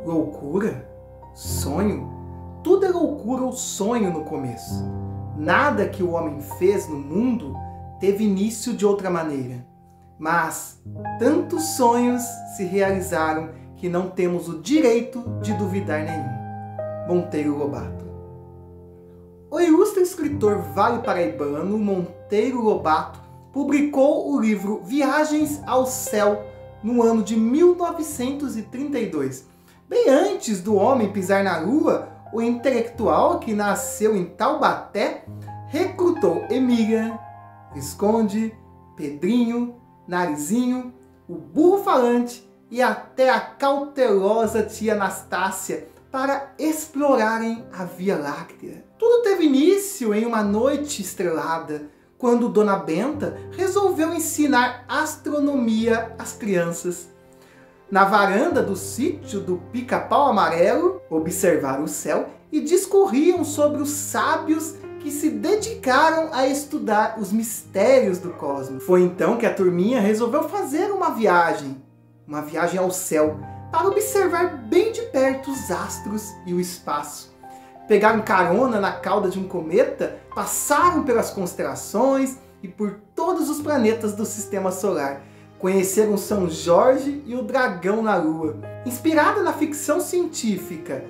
Loucura? Sonho? Tudo é loucura ou sonho no começo. Nada que o homem fez no mundo teve início de outra maneira. Mas tantos sonhos se realizaram que não temos o direito de duvidar nenhum. Monteiro Lobato. O ilustre escritor vale-paraibano Monteiro Lobato publicou o livro Viagens ao Céu no ano de 1932. Bem antes do homem pisar na Lua, o intelectual que nasceu em Taubaté recrutou Emília, Visconde, Pedrinho, Narizinho, o burro falante e até a cautelosa tia Anastácia para explorarem a Via Láctea. Tudo teve início em uma noite estrelada, quando Dona Benta resolveu ensinar astronomia às crianças. Na varanda do sítio do Pica-Pau Amarelo, observaram o céu e discorriam sobre os sábios que se dedicaram a estudar os mistérios do cosmos. Foi então que a turminha resolveu fazer uma viagem ao céu, para observar bem de perto os astros e o espaço. Pegaram carona na cauda de um cometa, passaram pelas constelações e por todos os planetas do Sistema Solar. Conheceram São Jorge e o Dragão na Lua. Inspirada na ficção científica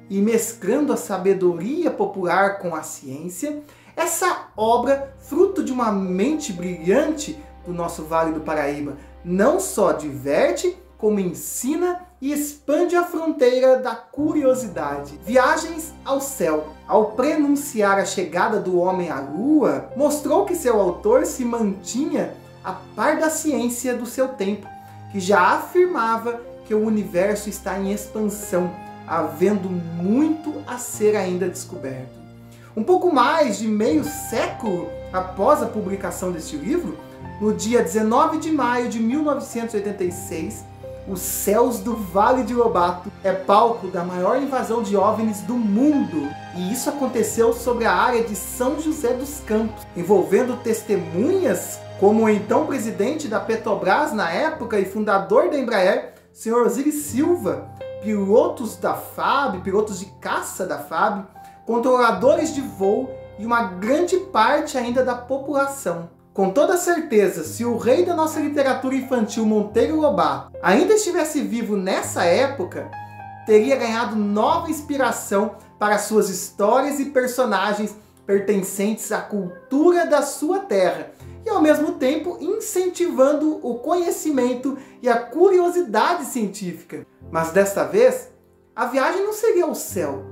e mesclando a sabedoria popular com a ciência, essa obra, fruto de uma mente brilhante do nosso Vale do Paraíba, não só diverte, como ensina e expande a fronteira da curiosidade. Viagens ao Céu, ao prenunciar a chegada do homem à Lua, mostrou que seu autor se mantinha a par da ciência do seu tempo, que já afirmava que o universo está em expansão, havendo muito a ser ainda descoberto. Um pouco mais de meio século após a publicação deste livro, no dia 19 de maio de 1986, os céus do Vale de Lobato é palco da maior invasão de OVNIs do mundo. E isso aconteceu sobre a área de São José dos Campos, envolvendo testemunhas como o então presidente da Petrobras na época e fundador da Embraer, Sr. Osiris Silva, pilotos da FAB, pilotos de caça da FAB, controladores de voo e uma grande parte ainda da população. Com toda certeza, se o rei da nossa literatura infantil, Monteiro Lobato, ainda estivesse vivo nessa época, teria ganhado nova inspiração para suas histórias e personagens pertencentes à cultura da sua terra, e ao mesmo tempo incentivando o conhecimento e a curiosidade científica. Mas desta vez, a viagem não seria ao céu,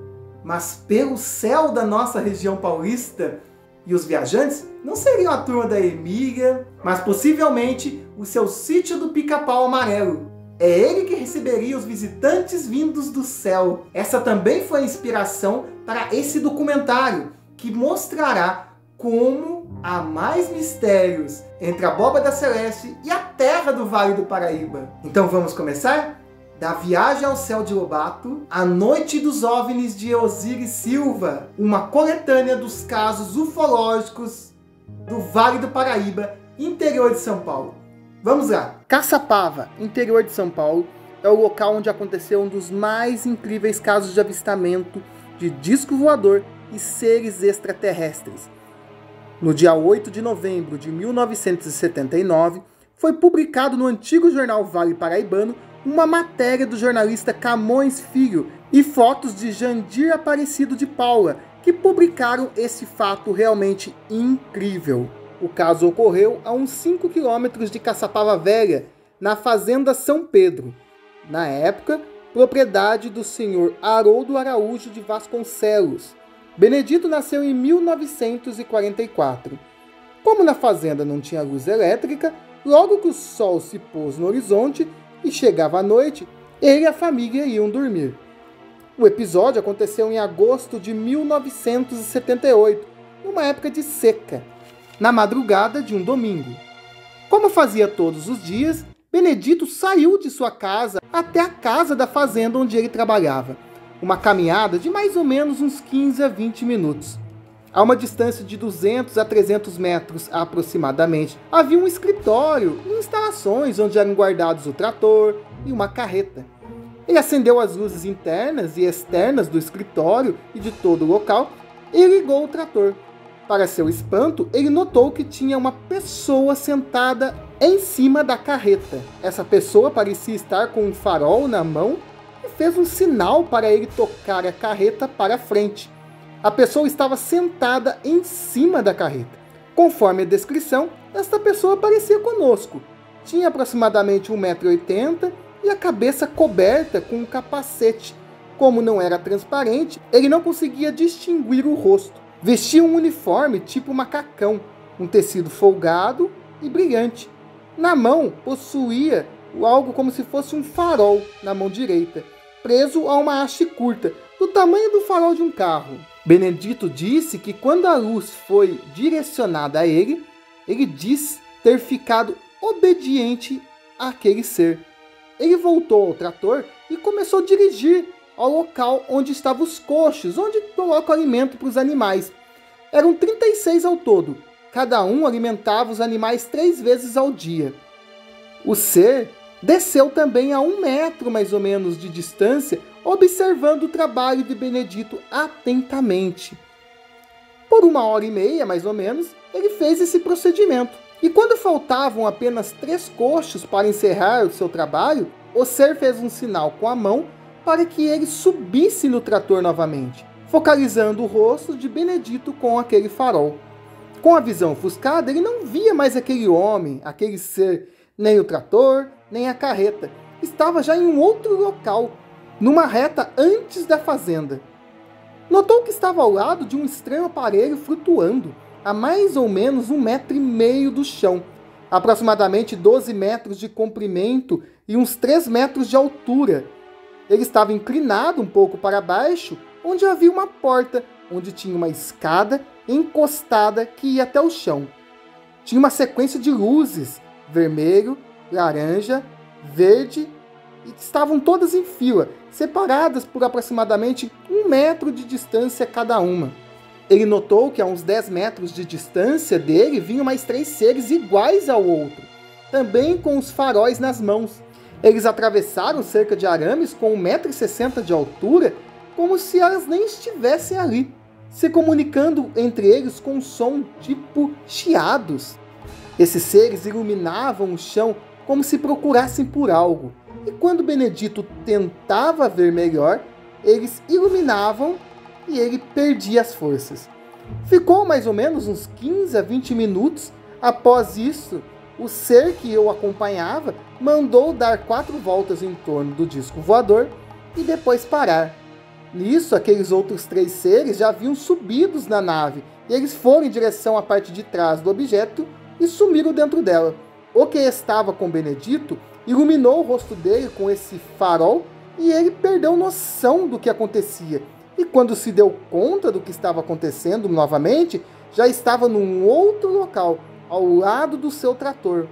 mas pelo céu da nossa região paulista. E os viajantes não seriam a turma da Emília, mas possivelmente o seu sítio do Pica-Pau Amarelo. É ele que receberia os visitantes vindos do céu. Essa também foi a inspiração para esse documentário, que mostrará como há mais mistérios entre a abóbada celeste e a terra do Vale do Paraíba. Então vamos começar? Da Viagem ao Céu de Lobato, A Noite dos OVNIs de Osiris Silva, uma coletânea dos casos ufológicos do Vale do Paraíba, interior de São Paulo. Vamos lá! Caçapava, interior de São Paulo, é o local onde aconteceu um dos mais incríveis casos de avistamento de disco voador e seres extraterrestres. No dia 8 de novembro de 1979, foi publicado no antigo jornal Vale Paraibano uma matéria do jornalista Camões Filho e fotos de Jandir Aparecido de Paula, que publicaram esse fato realmente incrível. O caso ocorreu a uns 5 quilômetros de Caçapava Velha, na Fazenda São Pedro, na época, propriedade do senhor Haroldo Araújo de Vasconcelos. Benedito nasceu em 1944. Como na fazenda não tinha luz elétrica, logo que o sol se pôs no horizonte e chegava a noite, ele e a família iam dormir. O episódio aconteceu em agosto de 1978, numa época de seca, na madrugada de um domingo. Como fazia todos os dias, Benedito saiu de sua casa até a casa da fazenda onde ele trabalhava, uma caminhada de mais ou menos uns 15 a 20 minutos. A uma distância de 200 a 300 metros aproximadamente, havia um escritório e instalações onde eram guardados o trator e uma carreta. Ele acendeu as luzes internas e externas do escritório e de todo o local e ligou o trator. Para seu espanto, ele notou que tinha uma pessoa sentada em cima da carreta. Essa pessoa parecia estar com um farol na mão e fez um sinal para ele tocar a carreta para frente. A pessoa estava sentada em cima da carreta. Conforme a descrição, esta pessoa parecia conosco. Tinha aproximadamente 1,80 m e a cabeça coberta com um capacete. Como não era transparente, ele não conseguia distinguir o rosto. Vestia um uniforme tipo macacão, um tecido folgado e brilhante. Na mão possuía algo como se fosse um farol na mão direita, preso a uma haste curta, do tamanho do farol de um carro. Benedito disse que quando a luz foi direcionada a ele, ele diz ter ficado obediente àquele ser. Ele voltou ao trator e começou a dirigir ao local onde estavam os coxos, onde coloca o alimento para os animais. Eram 36 ao todo. Cada um alimentava os animais 3 vezes ao dia. O ser desceu também a 1 metro mais ou menos de distância, observando o trabalho de Benedito atentamente. Por 1h30 mais ou menos, ele fez esse procedimento. E quando faltavam apenas 3 coxos para encerrar o seu trabalho, o ser fez um sinal com a mão para que ele subisse no trator novamente, focalizando o rosto de Benedito com aquele farol. Com a visão ofuscada, ele não via mais aquele homem, aquele ser, nem o trator, nem a carreta. Estava já em um outro local, numa reta antes da fazenda. Notou que estava ao lado de um estranho aparelho flutuando, a mais ou menos 1,5 m do chão, aproximadamente 12 metros de comprimento e uns 3 metros de altura. Ele estava inclinado um pouco para baixo, onde havia uma porta, onde tinha uma escada encostada que ia até o chão. Tinha uma sequência de luzes, vermelho, laranja, verde, e estavam todas em fila, separadas por aproximadamente 1 metro de distância cada uma. Ele notou que a uns 10 metros de distância dele vinham mais 3 seres iguais ao outro, também com os faróis nas mãos. Eles atravessaram cerca de arames com 1,60 m de altura, como se elas nem estivessem ali, se comunicando entre eles com um som tipo chiados. Esses seres iluminavam o chão como se procurassem por algo, e quando Benedito tentava ver melhor, eles iluminavam e ele perdia as forças. Ficou mais ou menos uns 15 a 20 minutos. Após isso, o ser que o acompanhava mandou dar 4 voltas em torno do disco voador e depois parar. Nisso, aqueles outros 3 seres já haviam subido na nave e eles foram em direção à parte de trás do objeto e sumiram dentro dela. O que estava com Benedito iluminou o rosto dele com esse farol e ele perdeu noção do que acontecia. E quando se deu conta do que estava acontecendo novamente, já estava num outro local, ao lado do seu trator.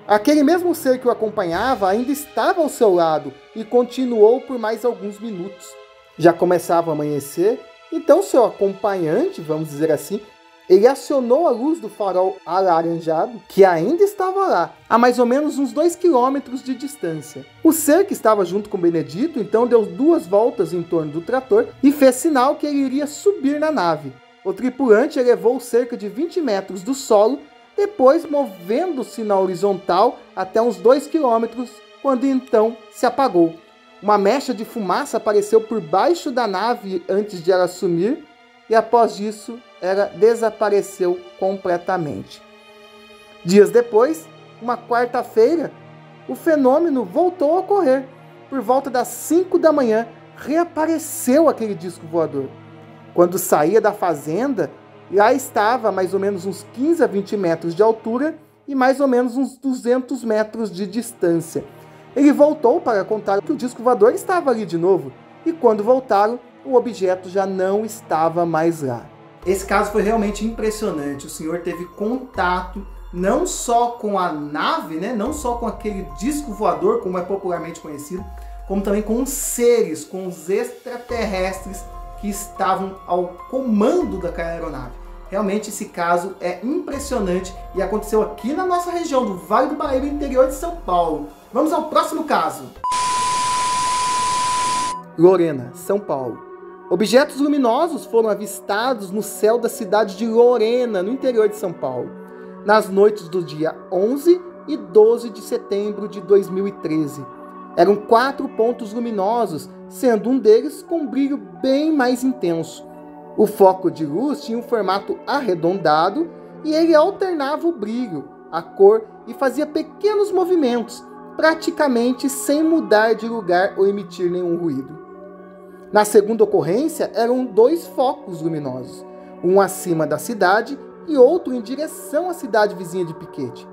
Aquele mesmo ser que o acompanhava ainda estava ao seu lado e continuou por mais alguns minutos. Já começava a amanhecer, então seu acompanhante, vamos dizer assim, ele acionou a luz do farol alaranjado, que ainda estava lá, a mais ou menos uns 2 quilômetros de distância. O ser que estava junto com Benedito, então deu 2 voltas em torno do trator e fez sinal que ele iria subir na nave. O tripulante elevou cerca de 20 metros do solo, depois movendo-se na horizontal até uns 2 quilômetros, quando então se apagou. Uma mecha de fumaça apareceu por baixo da nave antes de ela sumir, e após isso ela desapareceu completamente. Dias depois, uma quarta-feira, o fenômeno voltou a ocorrer. Por volta das 5 da manhã, reapareceu aquele disco voador. Quando saía da fazenda, lá estava a mais ou menos uns 15 a 20 metros de altura e mais ou menos uns 200 metros de distância. Ele voltou para contar que o disco voador estava ali de novo, e quando voltaram, o objeto já não estava mais lá. Esse caso foi realmente impressionante. O senhor teve contato não só com a nave, né? Não só com aquele disco voador, como é popularmente conhecido, como também com os seres, com os extraterrestres que estavam ao comando daquela aeronave. Realmente esse caso é impressionante e aconteceu aqui na nossa região do Vale do Paraíba, interior de São Paulo. Vamos ao próximo caso. Lorena, São Paulo. Objetos luminosos foram avistados no céu da cidade de Lorena, no interior de São Paulo, nas noites do dia 11 e 12 de setembro de 2013. Eram 4 pontos luminosos, sendo um deles com um brilho bem mais intenso. O foco de luz tinha um formato arredondado e ele alternava o brilho, a cor e fazia pequenos movimentos, praticamente sem mudar de lugar ou emitir nenhum ruído. Na segunda ocorrência, eram 2 focos luminosos, um acima da cidade e outro em direção à cidade vizinha de Piquete.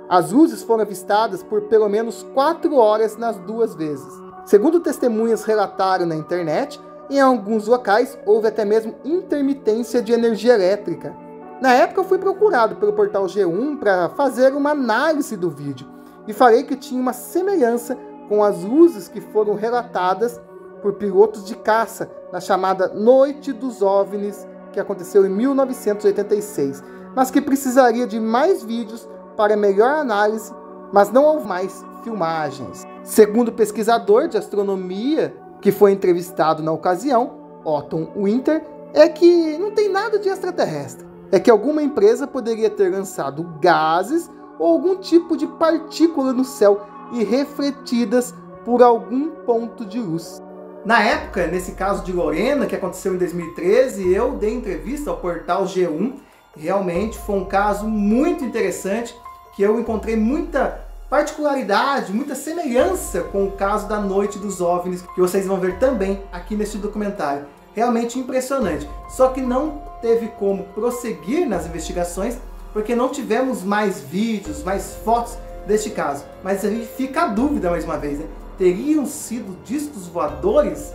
As luzes foram avistadas por pelo menos 4 horas nas 2 vezes. Segundo testemunhas relataram na internet, em alguns locais houve até mesmo intermitência de energia elétrica. Na época eu fui procurado pelo portal G1 para fazer uma análise do vídeo e falei que tinha uma semelhança com as luzes que foram relatadas por pilotos de caça na chamada Noite dos OVNIs, que aconteceu em 1986, mas que precisaria de mais vídeos para melhor análise, mas não houve mais filmagens. Segundo o pesquisador de astronomia que foi entrevistado na ocasião, Otton Winter, é que não tem nada de extraterrestre. É que alguma empresa poderia ter lançado gases ou algum tipo de partícula no céu e refletidas por algum ponto de luz. Na época, nesse caso de Lorena, que aconteceu em 2013, eu dei entrevista ao portal G1. Realmente foi um caso muito interessante, que eu encontrei muita particularidade, muita semelhança com o caso da Noite dos OVNIs, que vocês vão ver também aqui neste documentário. Realmente impressionante. Só que não teve como prosseguir nas investigações, porque não tivemos mais vídeos, mais fotos deste caso. Mas aí fica a dúvida mais uma vez, né? Teriam sido discos voadores,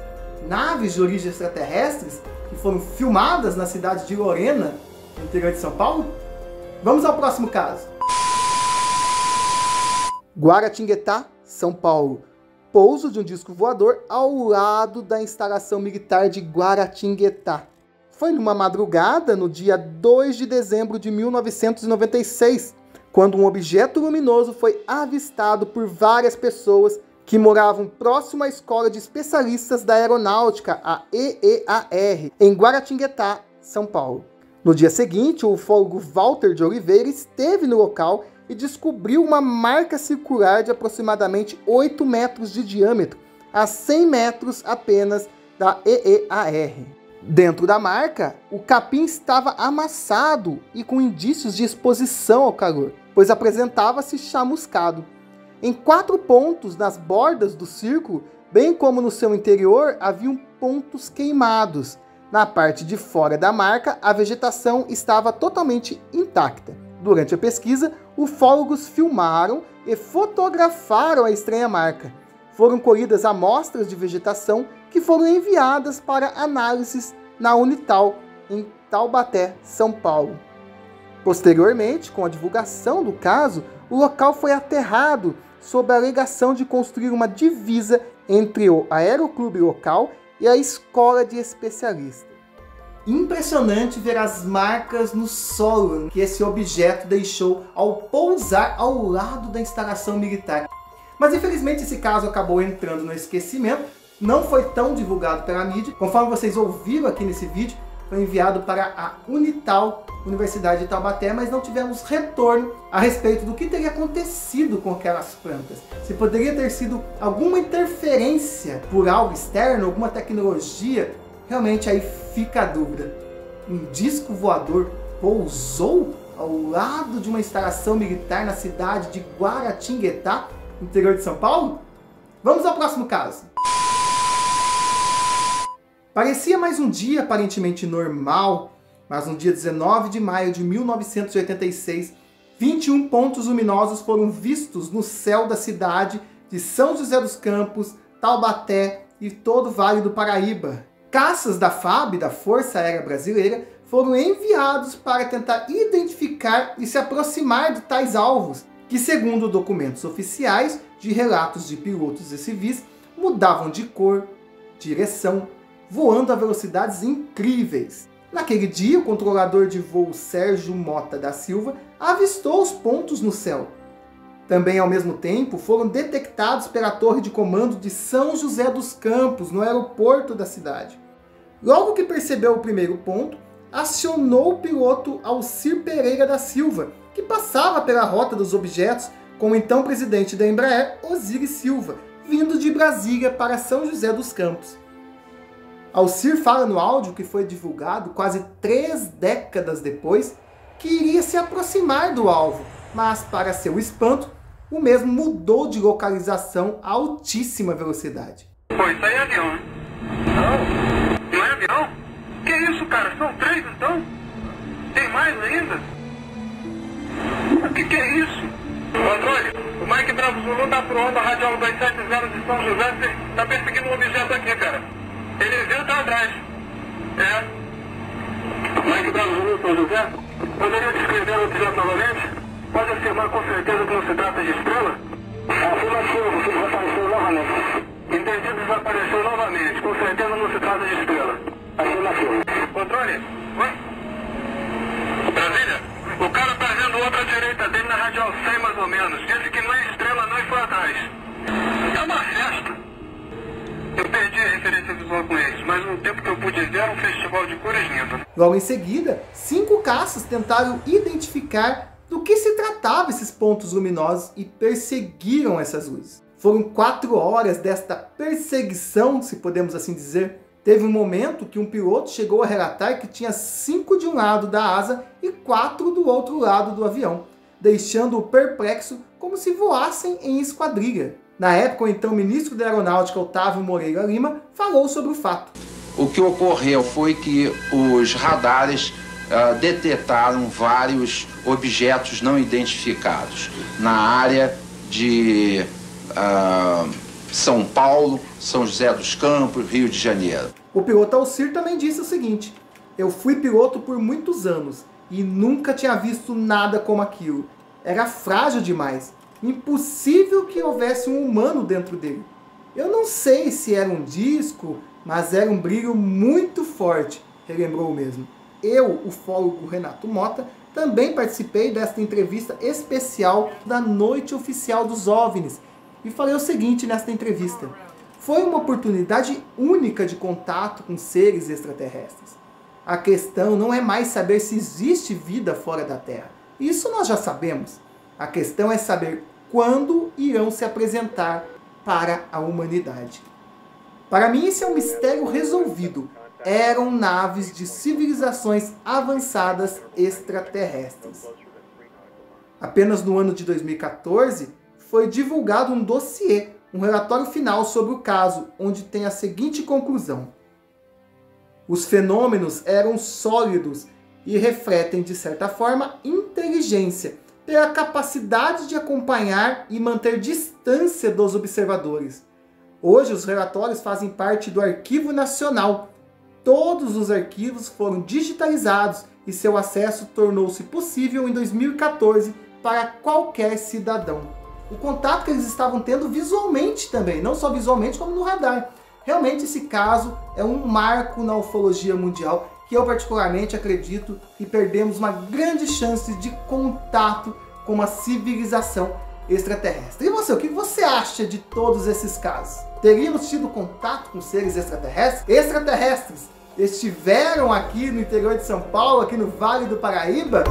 naves de origem extraterrestres, que foram filmadas na cidade de Lorena, no interior de São Paulo? Vamos ao próximo caso. Guaratinguetá, São Paulo. Pouso de um disco voador ao lado da instalação militar de Guaratinguetá. Foi numa madrugada, no dia 2 de dezembro de 1996, quando um objeto luminoso foi avistado por várias pessoas que moravam próximo à Escola de Especialistas da Aeronáutica, a EEAR, em Guaratinguetá, São Paulo. No dia seguinte, o ufólogo Walter de Oliveira esteve no local e descobriu uma marca circular de aproximadamente 8 metros de diâmetro, a 100 metros apenas da EEAR. Dentro da marca, o capim estava amassado e com indícios de exposição ao calor, pois apresentava-se chamuscado. Em 4 pontos nas bordas do círculo, bem como no seu interior, haviam pontos queimados. Na parte de fora da marca, a vegetação estava totalmente intacta. Durante a pesquisa, ufólogos filmaram e fotografaram a estranha marca. Foram colhidas amostras de vegetação que foram enviadas para análises na Unital, em Taubaté, São Paulo. Posteriormente, com a divulgação do caso, o local foi aterrado sob a alegação de construir uma divisa entre o aeroclube local e a escola de especialistas. Impressionante ver as marcas no solo que esse objeto deixou ao pousar ao lado da instalação militar. Mas infelizmente esse caso acabou entrando no esquecimento, não foi tão divulgado pela mídia. Conforme vocês ouviram aqui nesse vídeo, foi enviado para a Unital, Universidade de Taubaté, mas não tivemos retorno a respeito do que teria acontecido com aquelas plantas. Se poderia ter sido alguma interferência por algo externo, alguma tecnologia, realmente aí fica a dúvida. Um disco voador pousou ao lado de uma instalação militar na cidade de Guaratinguetá, interior de São Paulo? Vamos ao próximo caso. Parecia mais um dia aparentemente normal, mas no dia 19 de maio de 1986, 21 pontos luminosos foram vistos no céu da cidade de São José dos Campos, Taubaté e todo o Vale do Paraíba. Caças da FAB, da Força Aérea Brasileira, foram enviados para tentar identificar e se aproximar de tais alvos, que, segundo documentos oficiais de relatos de pilotos e civis, mudavam de cor, direção, voando a velocidades incríveis. Naquele dia, o controlador de voo Sérgio Mota da Silva avistou os pontos no céu. Também, ao mesmo tempo, foram detectados pela torre de comando de São José dos Campos, no aeroporto da cidade. Logo que percebeu o primeiro ponto, acionou o piloto Alcir Pereira da Silva, que passava pela rota dos objetos com o então presidente da Embraer, Osiris Silva, vindo de Brasília para São José dos Campos. Alcir fala no áudio que foi divulgado quase 3 décadas depois que iria se aproximar do alvo, mas, para seu espanto, o mesmo mudou de localização a altíssima velocidade. Pô, isso aí é avião, né? Não é avião? Que isso, cara? São 3 então? Tem mais ainda? O que é isso? Controle, o Mike Bravo Zulu tá pro onda radial 270 de São José, tá perseguindo um objeto aqui, cara. Ele viu, tá atrás. Mike Bravo Zulu, São José, poderia descrever o objeto novamente? Pode afirmar com certeza que não se trata de estrela? Afirmativo, que desapareceu novamente. Entendi, desapareceu novamente. Com certeza não se trata de estrela. Afirmativo. Controle? Oi? Brasília? O cara tá vendo outra à direita dele na radial 100 mais ou menos. Disse que não é estrela não e foi atrás. É uma festa. Eu perdi a referência visual com eles, mas no tempo que eu pude ver era um festival de cores lindo. Logo em seguida, 5 caças tentaram identificar do que se tratava esses pontos luminosos e perseguiram essas luzes. Foram 4 horas desta perseguição, se podemos assim dizer. Teve um momento que um piloto chegou a relatar que tinha 5 de um lado da asa e 4 do outro lado do avião, deixando-o perplexo como se voassem em esquadrilha. Na época, o então ministro da Aeronáutica, Otávio Moreira Lima, falou sobre o fato. O que ocorreu foi que os radares detetaram vários objetos não identificados na área de São Paulo, São José dos Campos, Rio de Janeiro. O piloto Alcir também disse o seguinte: eu fui piloto por muitos anos e nunca tinha visto nada como aquilo. Era frágil demais. Impossível que houvesse um humano dentro dele. Eu não sei se era um disco, mas era um brilho muito forte, relembrou mesmo. Eu, ufólogo Renato Mota, também participei desta entrevista especial da Noite Oficial dos OVNIs e falei o seguinte nesta entrevista: foi uma oportunidade única de contato com seres extraterrestres. A questão não é mais saber se existe vida fora da Terra. Isso nós já sabemos. A questão é saber quando irão se apresentar para a humanidade. Para mim, esse é um mistério resolvido. Eram naves de civilizações avançadas extraterrestres. Apenas no ano de 2014, foi divulgado um dossiê, um relatório final sobre o caso, onde tem a seguinte conclusão: os fenômenos eram sólidos e refletem, de certa forma, inteligência, pela capacidade de acompanhar e manter distância dos observadores. Hoje, os relatórios fazem parte do Arquivo Nacional. Todos os arquivos foram digitalizados e seu acesso tornou-se possível em 2014 para qualquer cidadão. O contato que eles estavam tendo visualmente também, não só visualmente como no radar. Realmente esse caso é um marco na ufologia mundial, que eu particularmente acredito que perdemos uma grande chance de contato com uma civilização extraterrestre. E você, o que você acha de todos esses casos? Teríamos tido contato com seres extraterrestres? Extraterrestres estiveram aqui no interior de São Paulo, aqui no Vale do Paraíba?